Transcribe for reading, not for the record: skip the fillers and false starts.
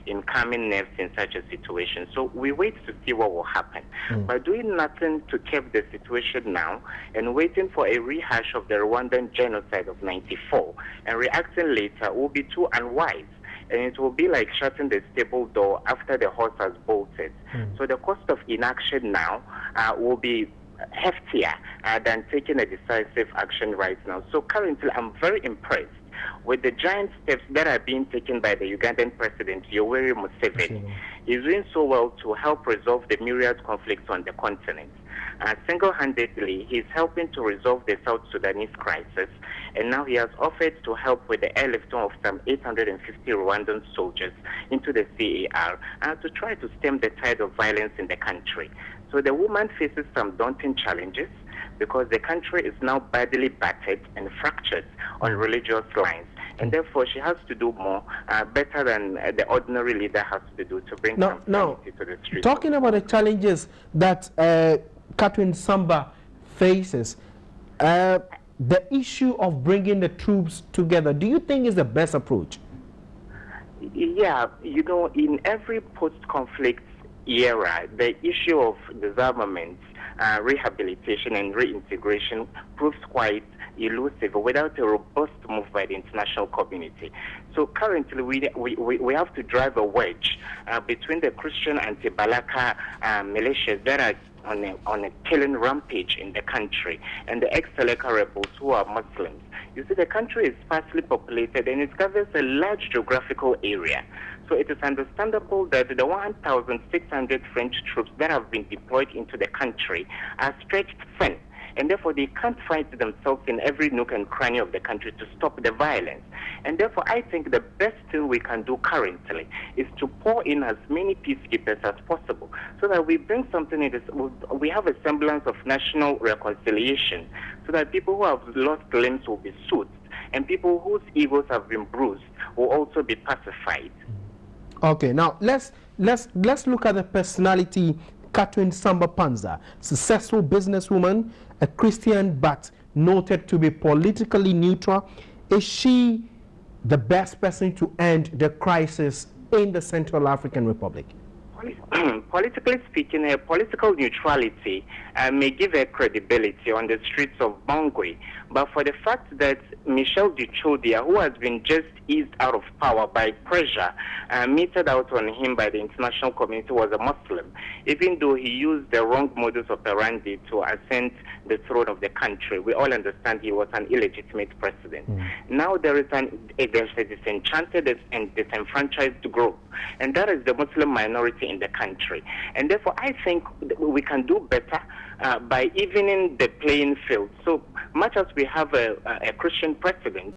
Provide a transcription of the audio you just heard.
in calming nerves in such a situation. So we wait to see what will happen. But doing nothing to keep the situation now and waiting for a rehash of the Rwandan genocide of 94 and reacting later will be too unwise. And it will be like shutting the stable door after the horse has bolted. So the cost of inaction now will be heftier than taking a decisive action right now. So currently, I'm very impressed with the giant steps that are being taken by the Ugandan President, Yoweri Museveni. He's doing so well to help resolve the myriad conflicts on the continent. Single-handedly, he's helping to resolve the South Sudanese crisis, and now he has offered to help with the airlifting of some 850 Rwandan soldiers into the CAR to try to stem the tide of violence in the country. So the woman faces some daunting challenges because the country is now badly battered and fractured on religious lines. And therefore, she has to do more, better than the ordinary leader has to do to bring some sanity to the streets. Talking about the challenges that Catherine Samba faces, the issue of bringing the troops together, do you think is the best approach? Yeah, in every post-conflict era, the issue of disarmament, rehabilitation and reintegration proves quite elusive without a robust move by the international community. So currently we have to drive a wedge between the Christian anti-Balaka militias that are on a killing rampage in the country and the ex-Seleka rebels who are Muslims. You see, the country is sparsely populated and it covers a large geographical area. So it is understandable that the 1,600 French troops that have been deployed into the country are stretched thin, and therefore they can't find themselves in every nook and cranny of the country to stop the violence. And therefore I think the best thing we can do currently is to pour in as many peacekeepers as possible so that we bring something in this, we have a semblance of national reconciliation so that people who have lost limbs will be soothed and people whose egos have been bruised will also be pacified. Okay, now let's look at the personality Catherine Samba Panza, successful businesswoman, a Christian but noted to be politically neutral. Is she the best person to end the crisis in the Central African Republic? Politically speaking, her political neutrality may give her credibility on the streets of Bangui, but for the fact that Michel Duchodia, who has been just eased out of power by pressure meted out on him by the international community, was a Muslim, even though he used the wrong modus operandi to ascend the throne of the country. We all understand he was an illegitimate president. Now there's a disenchanted and disenfranchised group, and that is the Muslim minority in the country. And therefore, I think we can do better by evening the playing field. So much as we have a Christian president,